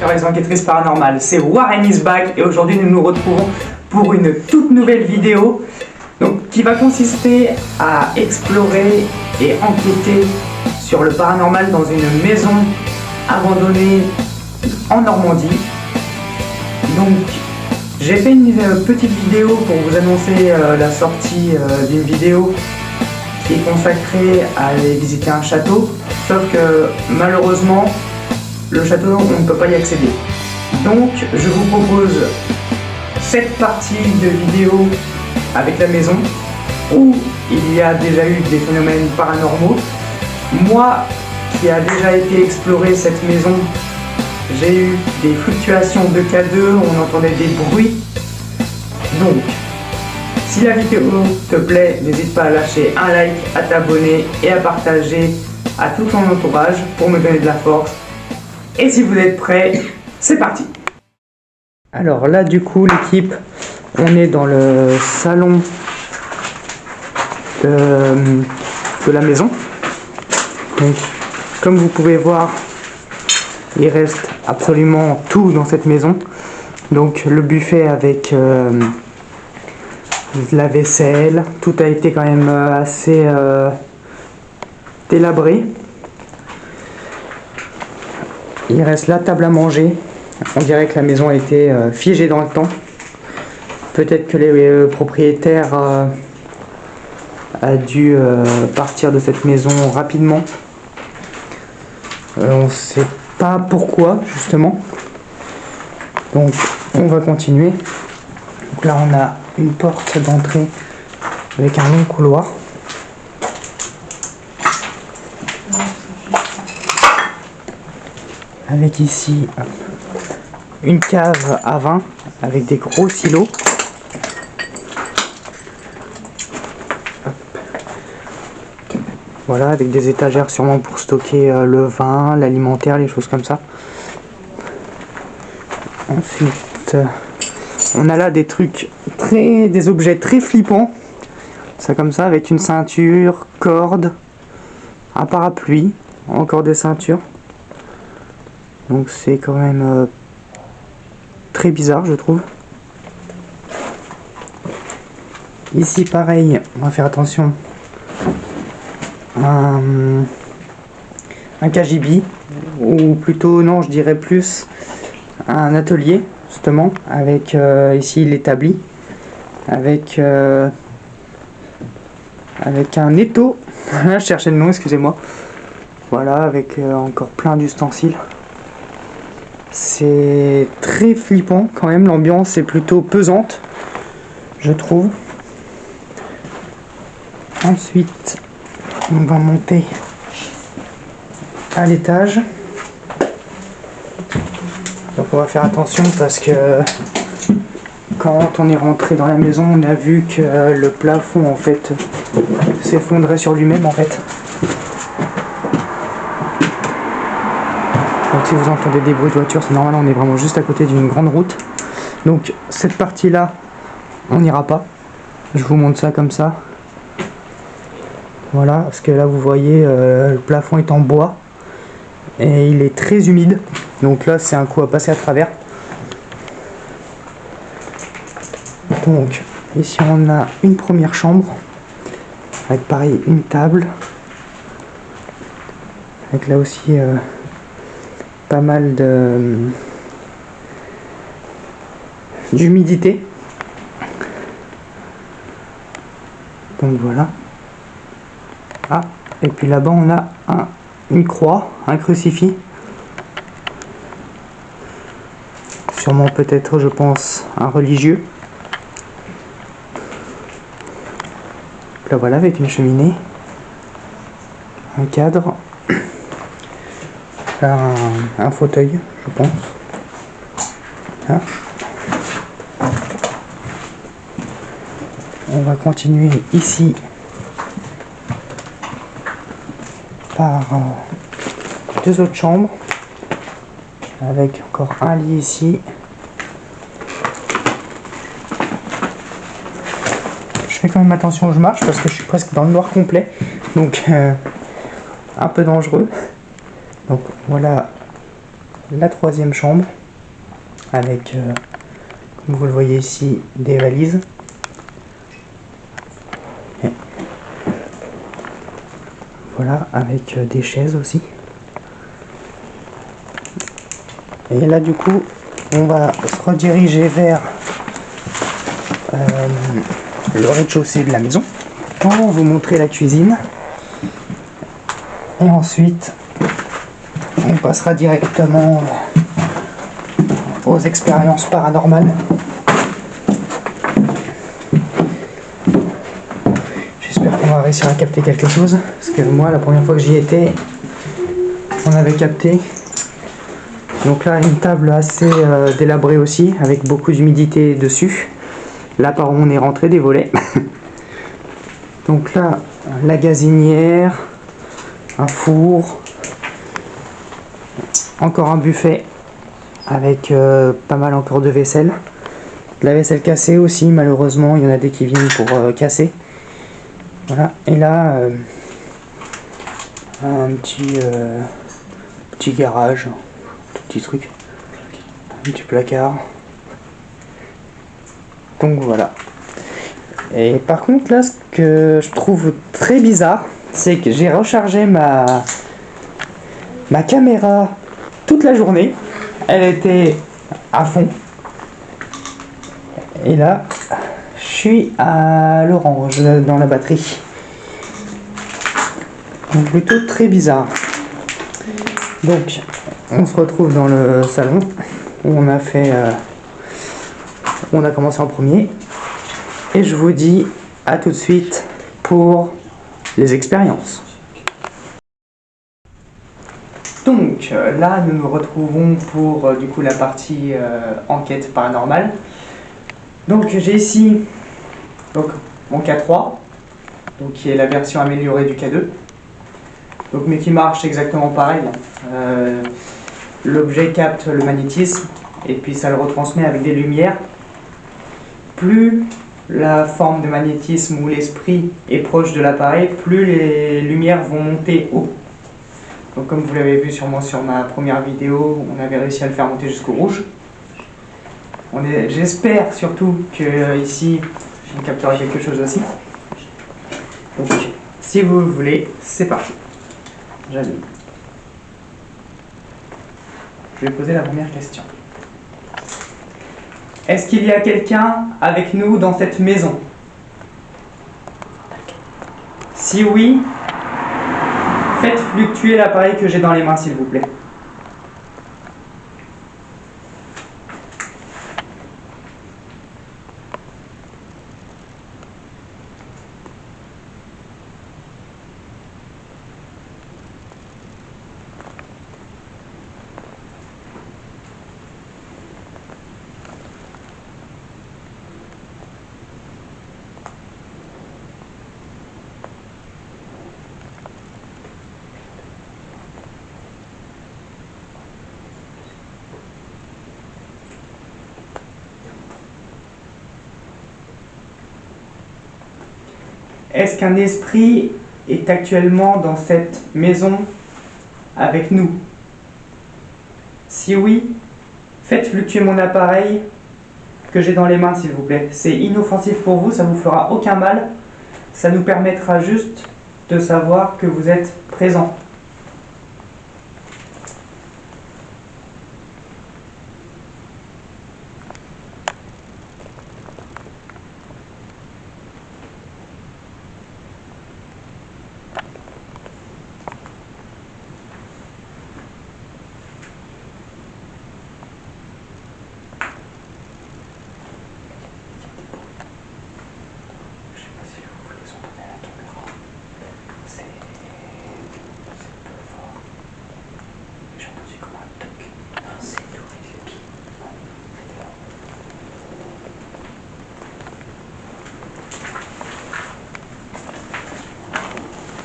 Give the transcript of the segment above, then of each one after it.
faire les enquêtrices paranormales, c'est Warren is back et aujourd'hui nous nous retrouvons pour une toute nouvelle vidéo qui va consister à explorer et enquêter sur le paranormal dans une maison abandonnée en Normandie. Donc j'ai fait une petite vidéo pour vous annoncer la sortie d'une vidéo qui est consacrée à aller visiter un château, sauf que malheureusement le château, on ne peut pas y accéder. Donc je vous propose cette partie de vidéo avec la maison où il y a déjà eu des phénomènes paranormaux. Moi qui a déjà été explorer cette maison, j'ai eu des fluctuations de K2, on entendait des bruits. Donc si la vidéo te plaît, n'hésite pas à lâcher un like, à t'abonner et à partager à tout ton entourage pour me donner de la force. Et si vous êtes prêts, c'est parti. Alors là du coup l'équipe, on est dans le salon de la maison. Donc comme vous pouvez voir, il reste absolument tout dans cette maison. Donc le buffet avec la vaisselle, tout a été quand même assez délabré. Il reste la table à manger. On dirait que la maison a été figée dans le temps. Peut-être que les propriétaires a dû partir de cette maison rapidement. On ne sait pas pourquoi justement. Donc on va continuer. Donc là on a une porte d'entrée avec un long couloir. Avec ici une cave à vin avec des gros silos. Voilà, avec des étagères sûrement pour stocker le vin, l'alimentaire, les choses comme ça. Ensuite, on a là des trucs des objets très flippants. Ça comme ça, avec une ceinture, corde, un parapluie, encore des ceintures. Donc c'est quand même très bizarre, je trouve. Ici pareil, on va faire attention. Un KGB, ou plutôt non, je dirais plus un atelier justement, avec ici l'établi, avec un étau. Je cherchais le nom, excusez-moi. Voilà, avec encore plein d'ustensiles. C'est très flippant quand même, l'ambiance est plutôt pesante, je trouve. Ensuite, on va monter à l'étage. Donc on va faire attention parce que quand on est rentré dans la maison, on a vu que le plafond en fait s'effondrait sur lui-même en fait. Donc si vous entendez des bruits de voiture, c'est normal, on est vraiment juste à côté d'une grande route. Donc cette partie-là, on n'ira pas. Je vous montre ça comme ça. Voilà, parce que là vous voyez, le plafond est en bois. Et il est très humide. Donc là c'est un coup à passer à travers. Donc ici on a une première chambre. Avec pareil une table. Avec là aussi... pas mal d'humidité. Donc voilà. Ah, et puis là-bas on a une croix, un crucifix. Sûrement peut-être, je pense, un religieux. Là voilà, avec une cheminée. Un cadre. Un fauteuil, je pense. Là. On va continuer ici par deux autres chambres avec encore un lit ici. Je fais quand même attention où je marche parce que je suis presque dans le noir complet, donc un peu dangereux. Donc voilà la troisième chambre avec, comme vous le voyez ici, des valises. Et voilà, avec des chaises aussi. Et là du coup, on va se rediriger vers le rez-de-chaussée de la maison pour vous montrer la cuisine. Et ensuite, on passera directement aux expériences paranormales. J'espère qu'on va réussir à capter quelque chose, parce que moi, la première fois que j'y étais, on avait capté. Donc là, une table assez délabrée aussi, avec beaucoup d'humidité dessus. Là, par où on est rentré, des volets. Donc là, la gazinière, un four, encore un buffet avec pas mal encore de vaisselle. De la vaisselle cassée aussi, malheureusement, il y en a des qui viennent pour casser. Voilà, et là, un petit garage, tout petit truc, un petit placard. Donc voilà. Et par contre, là, ce que je trouve très bizarre, c'est que j'ai rechargé ma caméra toute la journée. Elle était à fond. Et là, je suis à l'orange dans la batterie. Donc plutôt très bizarre. Donc, on se retrouve dans le salon où on a fait, on a commencé en premier. Et je vous dis à tout de suite pour les expériences. Donc là, nous nous retrouvons pour du coup la partie enquête paranormale. Donc j'ai ici mon K3, donc qui est la version améliorée du K2, donc, mais qui marche exactement pareil. L'objet capte le magnétisme et puis ça le retransmet avec des lumières. Plus la forme de magnétisme ou l'esprit est proche de l'appareil, plus les lumières vont monter haut. Donc comme vous l'avez vu sûrement sur ma première vidéo, on avait réussi à le faire monter jusqu'au rouge. J'espère surtout que ici on captera quelque chose aussi. Donc si vous voulez, c'est parti. J'allume. Je vais poser la première question. Est-ce qu'il y a quelqu'un avec nous dans cette maison? Si oui, faites fluctuer l'appareil que j'ai dans les mains, s'il vous plaît. Est-ce qu'un esprit est actuellement dans cette maison avec nous? Si oui, faites fluctuer mon appareil que j'ai dans les mains, s'il vous plaît. C'est inoffensif pour vous, ça ne vous fera aucun mal. Ça nous permettra juste de savoir que vous êtes présent.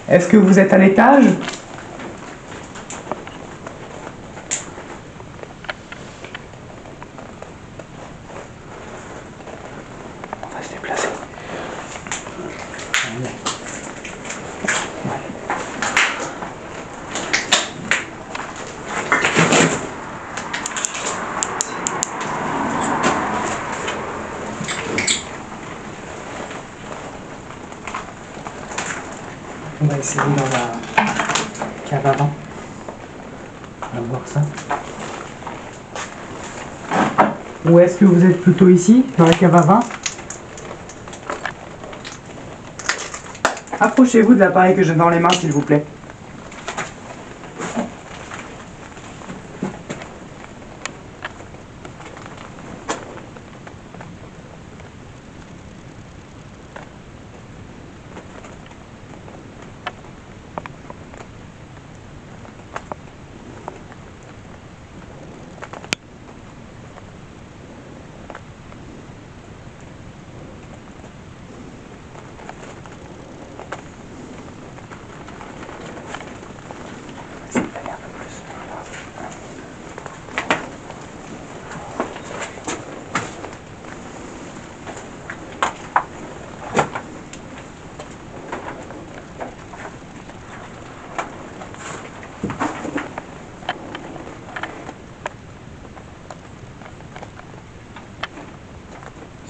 Est-ce que vous êtes à l'étage? On va se déplacer. On va essayer dans la cave à vin. On va voir ça. Ou est-ce que vous êtes plutôt ici, dans la cave à vin? Approchez-vous de l'appareil que j'ai dans les mains, s'il vous plaît.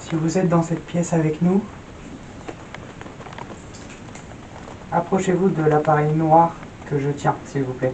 Si vous êtes dans cette pièce avec nous, approchez-vous de l'appareil noir que je tiens, s'il vous plaît.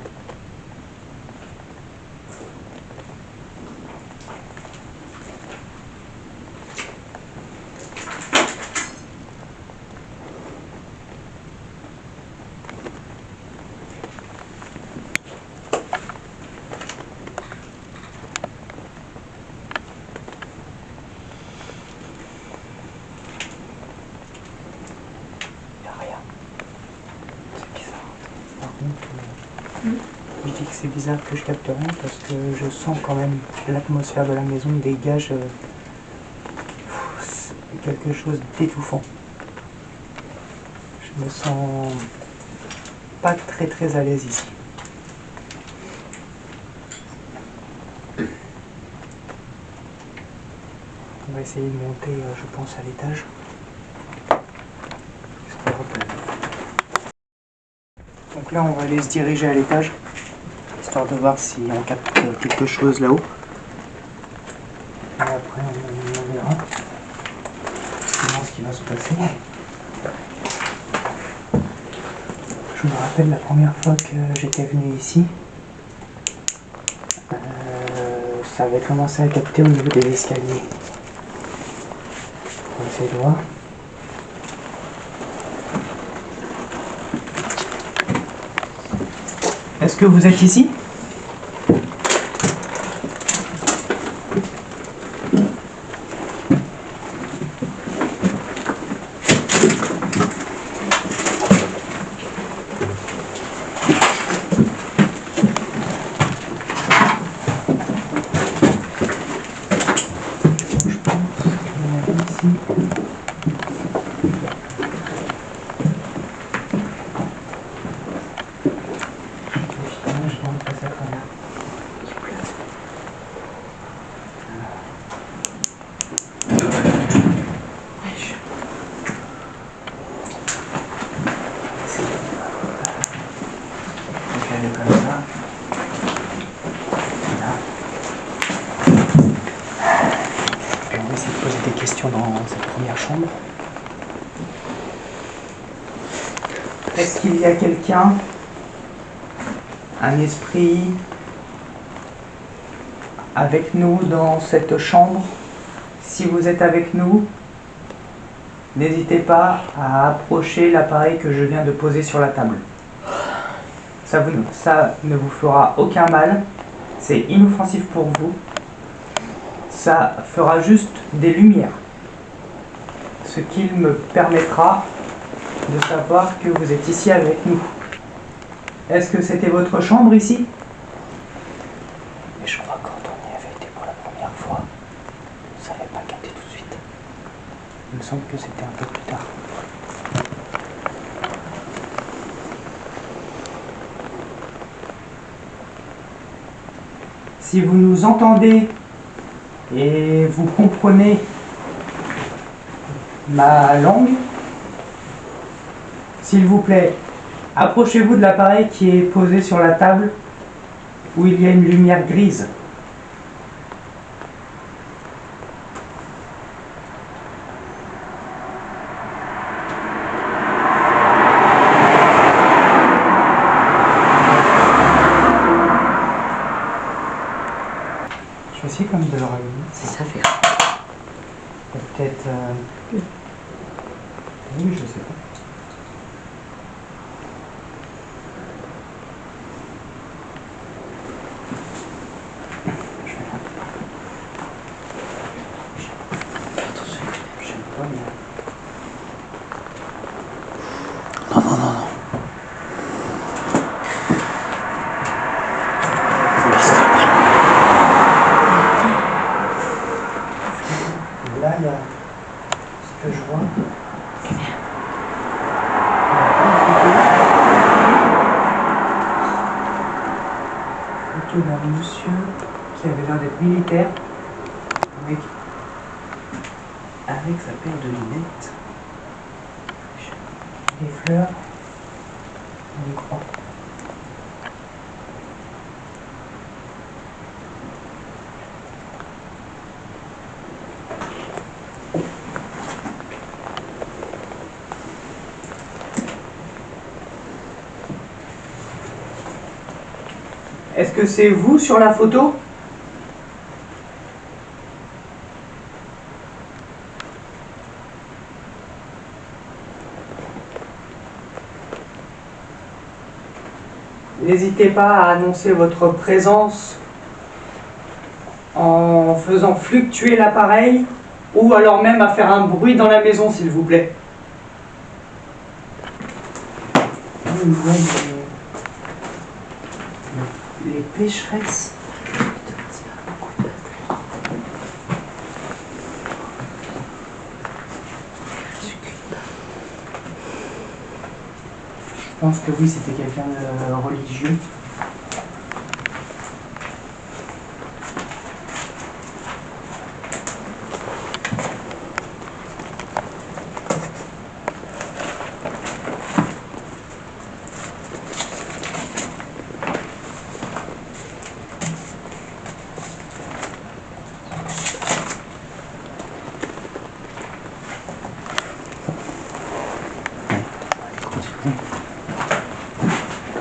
Je dis que c'est bizarre que je capte rien parce que je sens quand même l'atmosphère de la maison dégage quelque chose d'étouffant. Je me sens pas très à l'aise ici. On va essayer de monter, je pense, à l'étage. Donc là, on va aller se diriger à l'étage, histoire de voir si on capte quelque chose là-haut. Et après, on verra ce qui va se passer. Je me rappelle la première fois que j'étais venu ici, ça avait commencé à capter au niveau des escaliers. On va essayer de voir. Est-ce que vous êtes ici? Comme ça. Voilà. Et on va essayer de poser des questions dans cette première chambre. Est-ce qu'il y a quelqu'un, un esprit, avec nous dans cette chambre? Si vous êtes avec nous, n'hésitez pas à approcher l'appareil que je viens de poser sur la table. Ça ne vous fera aucun mal, c'est inoffensif pour vous, ça fera juste des lumières, ce qui me permettra de savoir que vous êtes ici avec nous. Est-ce que c'était votre chambre ici? Et je crois que quand on y avait été pour la première fois, ça n'avait pas capté tout de suite. Il me semble que c'était un peu plus tard. Si vous nous entendez et vous comprenez ma langue, s'il vous plaît, approchez-vous de l'appareil qui est posé sur la table où il y a une lumière grise. aussi comme de l'oreille. C'est ça, fait. Peut-être. Oui, je sais pas. J'aime pas, mais. Non, non, non, non. Là, il y a ce que je vois. Photo d'un monsieur qui avait l'air d'être militaire avec sa paire de lunettes, des fleurs, une croix. Est-ce que c'est vous sur la photo? N'hésitez pas à annoncer votre présence en faisant fluctuer l'appareil ou alors même à faire un bruit dans la maison, s'il vous plaît. Les pécheresses. Je pense que oui, c'était quelqu'un de religieux.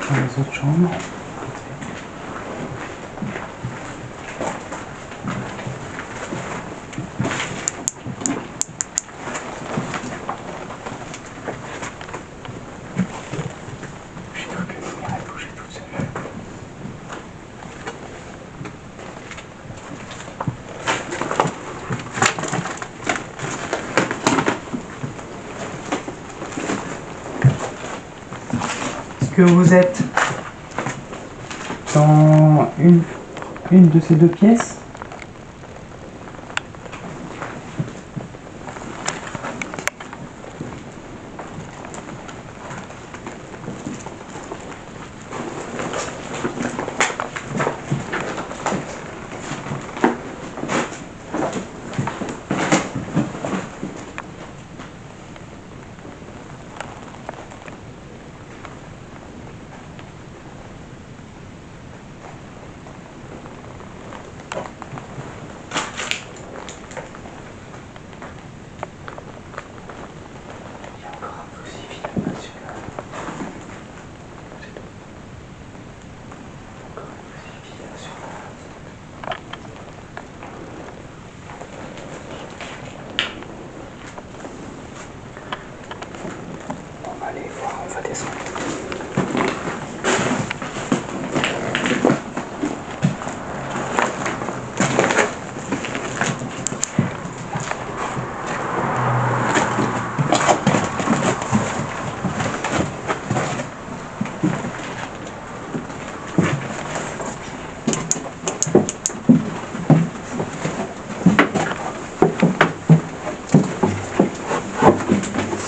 Dans les autres chambres. J'ai cru que la lumière elle bougeait toute seule. Est-ce que vous êtes dans une de ces deux pièces? Allez voir, on va descendre.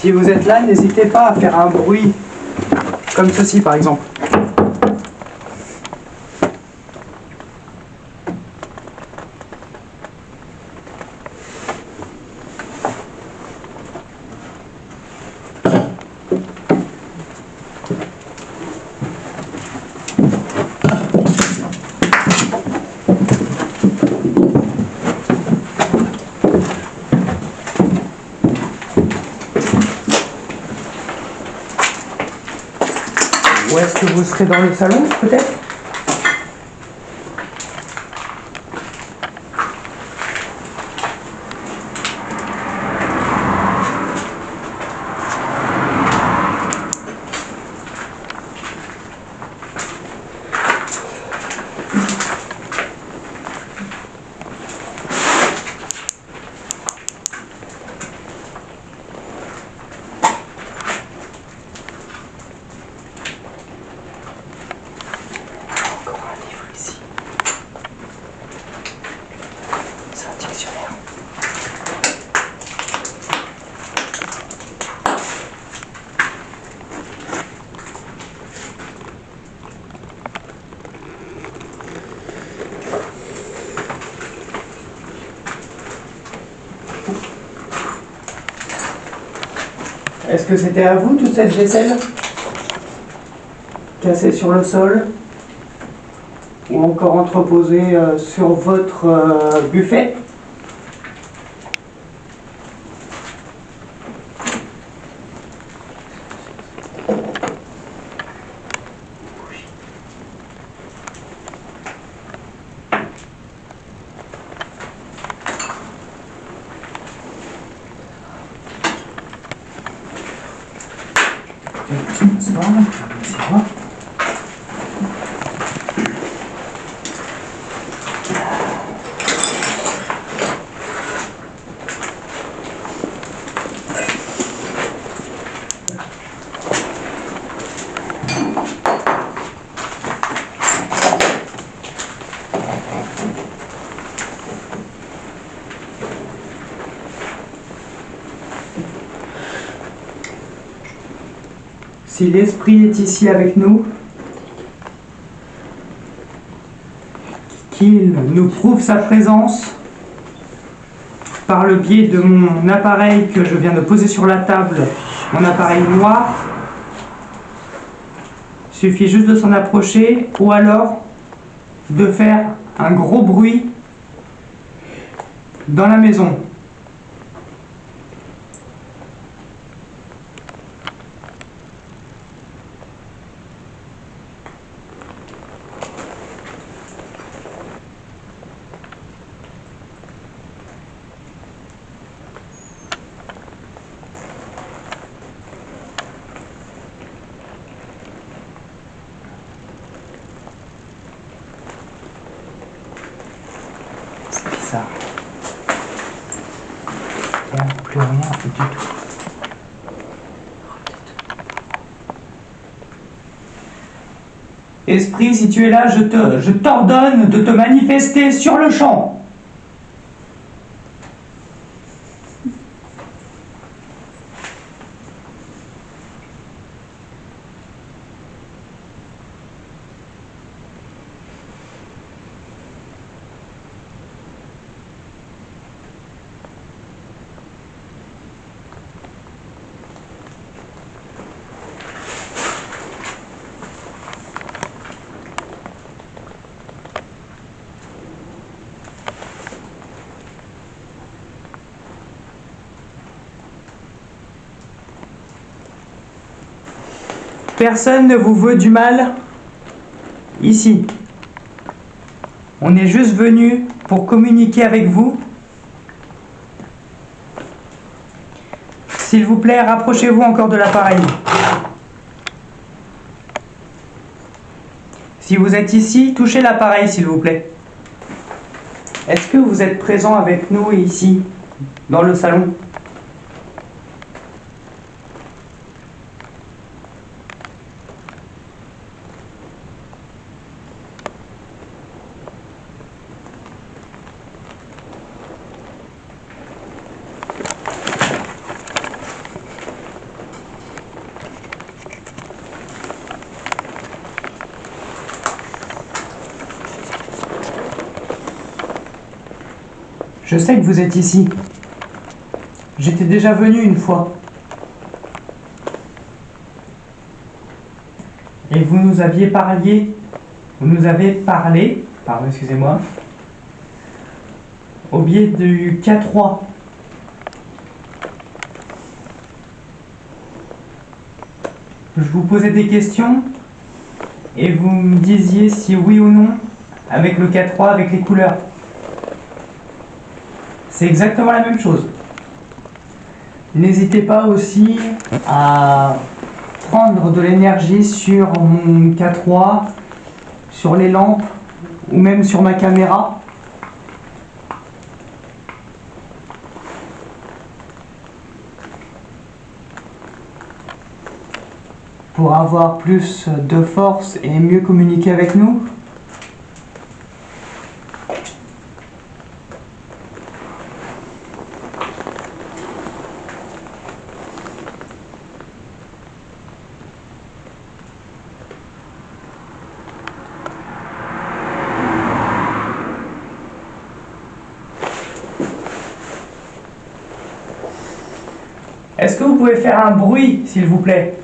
Si vous êtes là, n'hésitez pas à faire un bruit comme ceci par exemple. Ou est-ce que vous serez dans le salon, peut-être? Est-ce que c'était à vous toute cette vaisselle cassée sur le sol ou encore entreposée sur votre buffet? C'est vrai. Si l'Esprit est ici avec nous, qu'il nous prouve sa présence par le biais de mon appareil que je viens de poser sur la table, mon appareil noir, il suffit juste de s'en approcher ou alors de faire un gros bruit dans la maison. C'est bizarre. Il n'y a plus rien du tout. Esprit, si tu es là, je t'ordonne de te manifester sur le champ. Personne ne vous veut du mal ici. On est juste venu pour communiquer avec vous. S'il vous plaît, rapprochez-vous encore de l'appareil. Si vous êtes ici, touchez l'appareil, s'il vous plaît. Est-ce que vous êtes présent avec nous ici, dans le salon ? Je sais que vous êtes ici. J'étais déjà venu une fois. Et vous nous avez parlé, pardon, excusez-moi, au biais du K3. Je vous posais des questions et vous me disiez si oui ou non avec le K3, avec les couleurs. C'est exactement la même chose. N'hésitez pas aussi à prendre de l'énergie sur mon K3, sur les lampes ou même sur ma caméra. Pour avoir plus de force et mieux communiquer avec nous. Est-ce que vous pouvez faire un bruit, s'il vous plaît?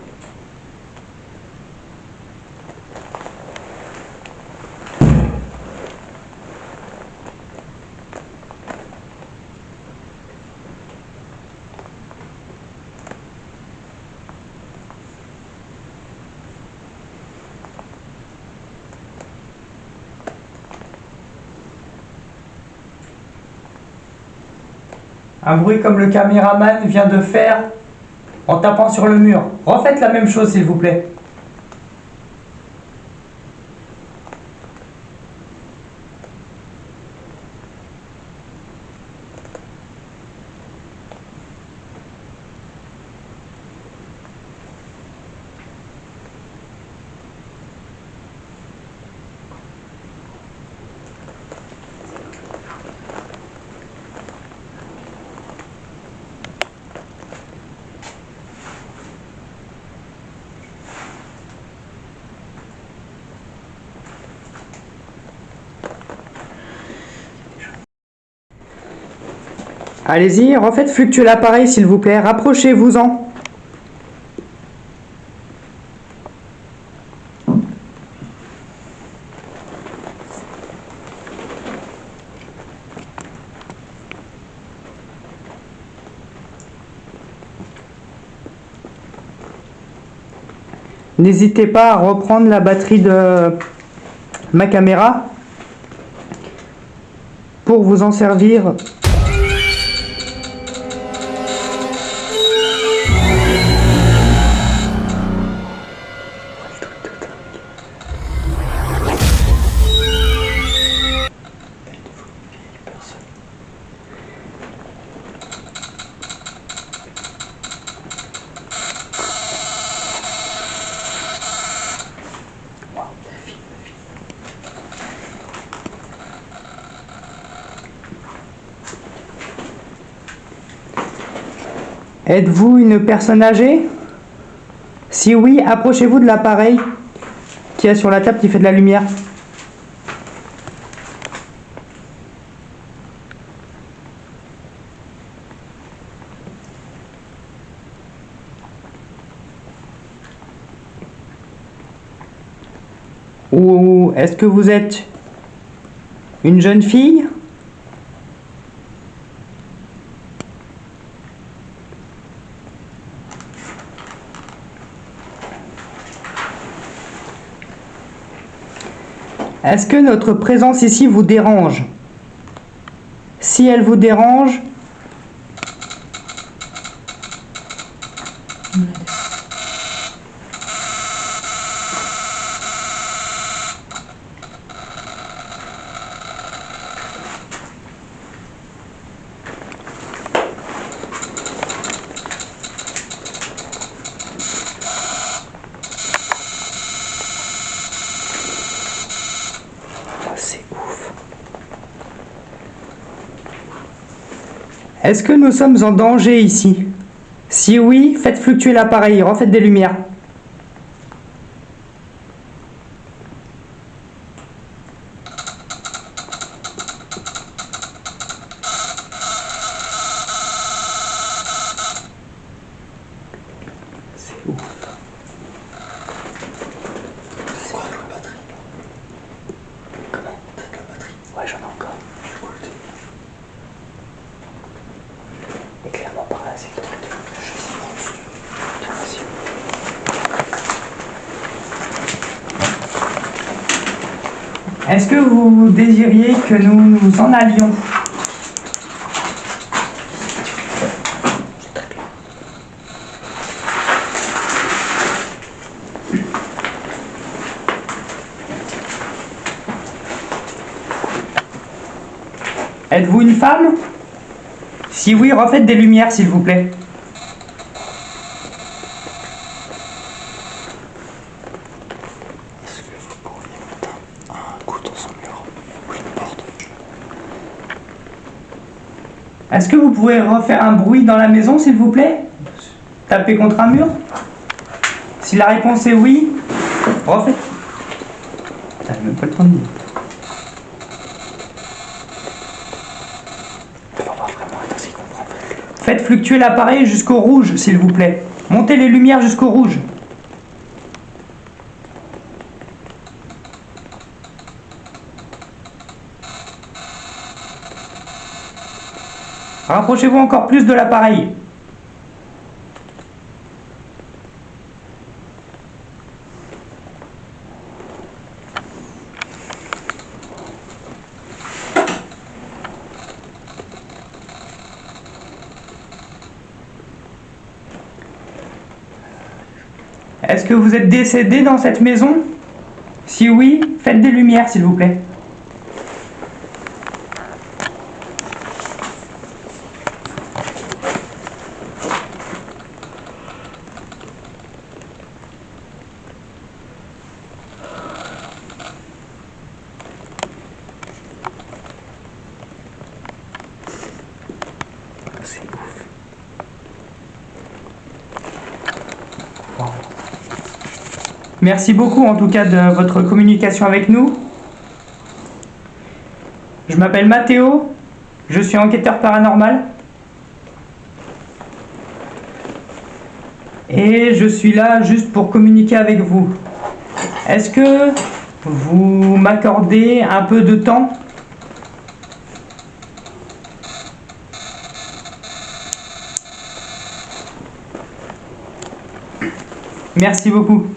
Un bruit comme le caméraman vient de faire en tapant sur le mur. Refaites la même chose, s'il vous plaît. Allez-y, refaites fluctuer l'appareil, s'il vous plaît. Rapprochez-vous-en. N'hésitez pas à reprendre la batterie de ma caméra pour vous en servir. Êtes-vous une personne âgée? Si oui, approchez-vous de l'appareil qui est sur la table qui fait de la lumière. Ou est-ce que vous êtes une jeune fille? Est-ce que notre présence ici vous dérange? Si elle vous dérange, c'est ouf. Est-ce que nous sommes en danger ici? Si oui, faites fluctuer l'appareil, refaites des lumières. C'est ouf. C'est quoi la batterie? Comment? T'as de la batterie? Ouais, j'en ai encore. Éclaire-moi par là, c'est tout. Est-ce que vous désiriez que nous nous en allions? Êtes-vous une femme? Si oui, refaites des lumières, s'il vous plaît. Est-ce que vous pourriez mettre un coup dans son mur ou une porte? Est-ce que vous pouvez refaire un bruit dans la maison, s'il vous plaît? Taper contre un mur? Si la réponse est oui, refaites. T'as même pas le temps de dire. On va vraiment être à s'y comprendre. Faites fluctuer l'appareil jusqu'au rouge, s'il vous plaît. Montez les lumières jusqu'au rouge. Rapprochez-vous encore plus de l'appareil. Est-ce que vous êtes décédé dans cette maison? Si oui, faites des lumières, s'il vous plaît. C'est ouf. Merci beaucoup en tout cas de votre communication avec nous. Je m'appelle Mathéo, je suis enquêteur paranormal. Et je suis là juste pour communiquer avec vous. Est-ce que vous m'accordez un peu de temps? Merci beaucoup.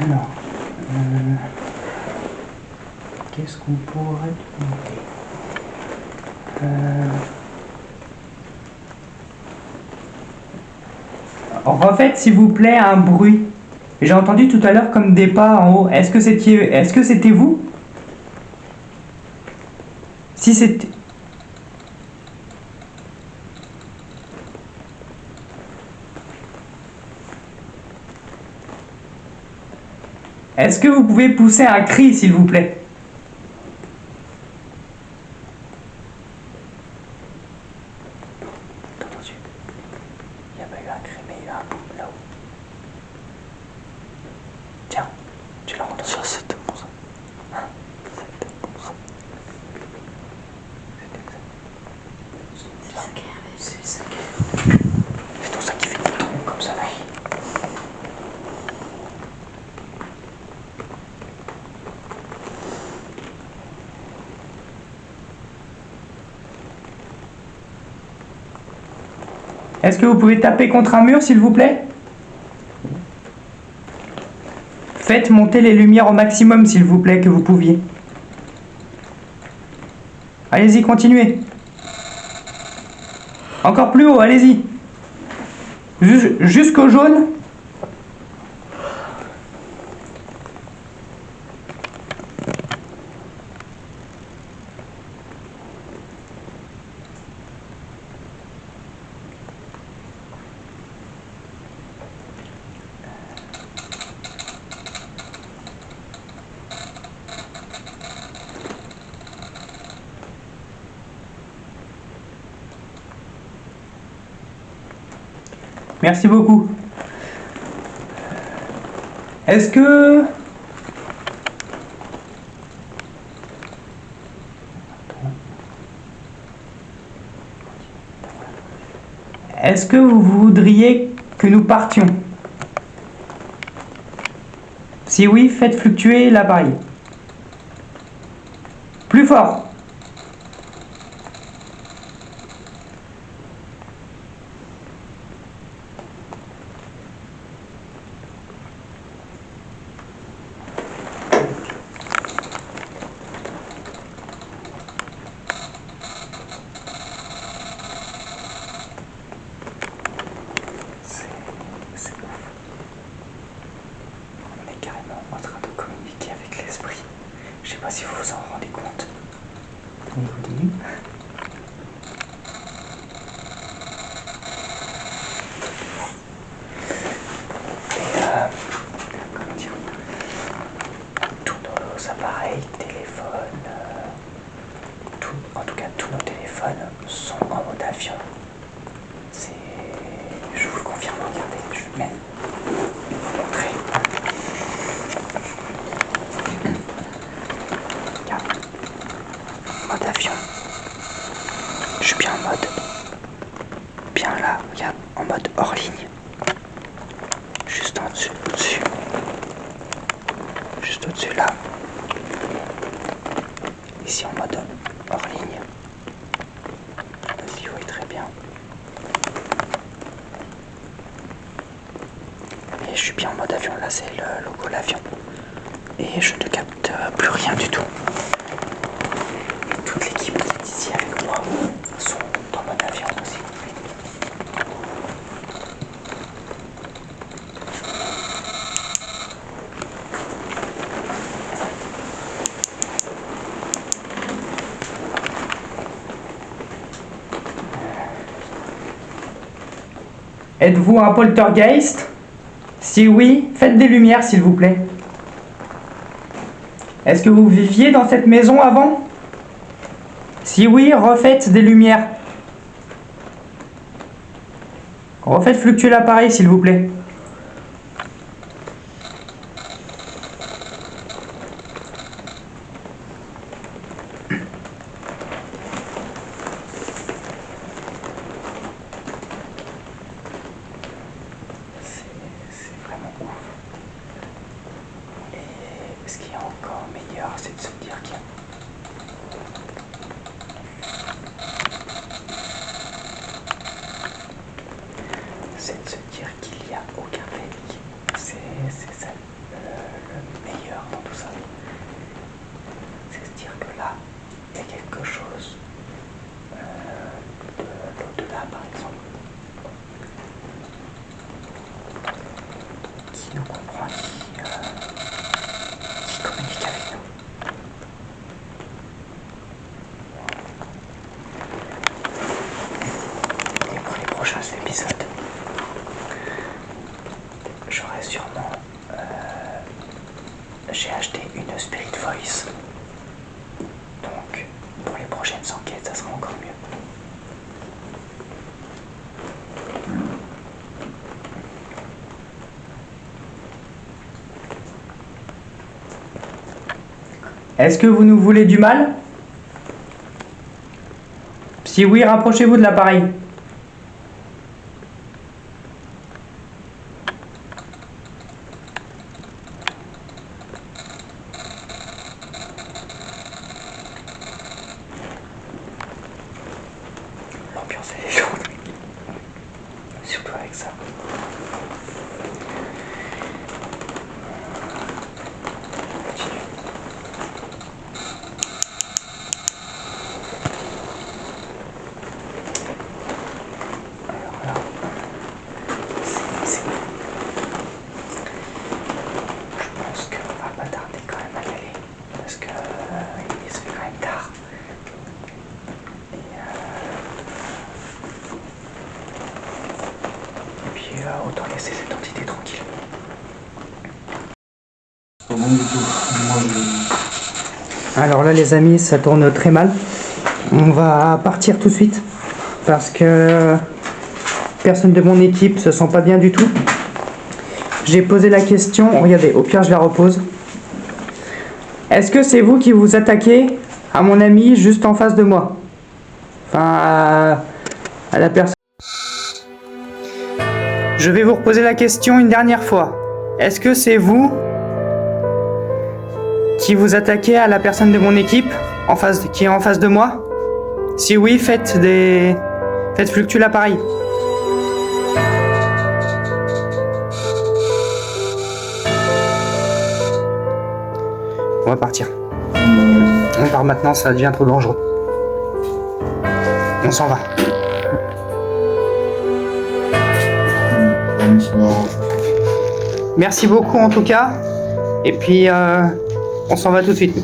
Alors, qu'est-ce qu'on pourrait demander? Refaites s'il vous plaît un bruit. J'ai entendu tout à l'heure comme des pas en haut. Est-ce que c'était vous? Si c'était... Est-ce que vous pouvez pousser un cri s'il vous plaît? T'as entendu? Il n'y a pas eu un cri, mais il y a eu un boum là-haut. Tiens, tu l'as entendu? Ça, c'était bon ça. Hein? C'était bon ça. C'est le cinquième. C'est ton sac qui fait des troncs comme ça là. Est-ce que vous pouvez taper contre un mur s'il vous plaît? Faites monter les lumières au maximum s'il vous plaît que vous pouviez. Allez-y, continuez. Encore plus haut, allez-y. Jusqu'au jaune. Merci beaucoup. Est-ce que... Est-ce que vous voudriez que nous partions? Si oui, faites fluctuer l'appareil. Plus fort. C'est ouf. On est carrément en train de communiquer avec l'esprit. Je sais pas si vous vous en rendez compte. Oui. Comment dire, tous nos appareils, téléphones, en tout cas tous nos téléphones sont en mode avion. Je vous le confirme, regardez, je vais même vous montrer. Regarde, mode avion. Voilà, regarde, en mode hors ligne. Juste en dessus, au-dessus. Juste au-dessus là. Ici en mode hors ligne. Vas-y, oui, très bien. Et je suis bien en mode avion, là c'est le logo l'avion. Et je ne capte plus rien du tout. Toute l'équipe qui est ici avec moi sont en mode avion aussi. Êtes-vous un poltergeist? Si oui, faites des lumières s'il vous plaît. Est-ce que vous viviez dans cette maison avant? Si oui, refaites des lumières. Refaites fluctuer l'appareil s'il vous plaît. C'est vraiment ouf. Et ce qui est encore meilleur, c'est de se dire qu'il y a aucun fake. C'est ça le meilleur dans tout ça. C'est se dire que là, il y a quelque chose de l'au-delà, par exemple, qui nous comprend, qui communique avec nous. Et pour les prochains épisodes, j'aurai sûrement... j'ai acheté une Spirit Voice. Donc, pour les prochaines enquêtes, ça sera encore mieux. Est-ce que vous nous voulez du mal? Si oui, rapprochez-vous de l'appareil. L'ambiance elle est lourde. Surtout avec ça. Autant laisser cette entité tranquille. Alors là les amis, ça tourne très mal. On va partir tout de suite parce que personne de mon équipe se sent pas bien du tout. J'ai posé la question, regardez, au pire je la repose. Est-ce que c'est vous qui vous attaquez à mon ami juste en face de moi? Enfin, à la personne. Je vais vous reposer la question une dernière fois. Est-ce que c'est vous qui vous attaquez à la personne de mon équipe qui est en face de moi? Si oui, faites fluctuer l'appareil. On va partir. On part maintenant, ça devient trop dangereux. On s'en va. Merci beaucoup en tout cas. Et puis on s'en va tout de suite.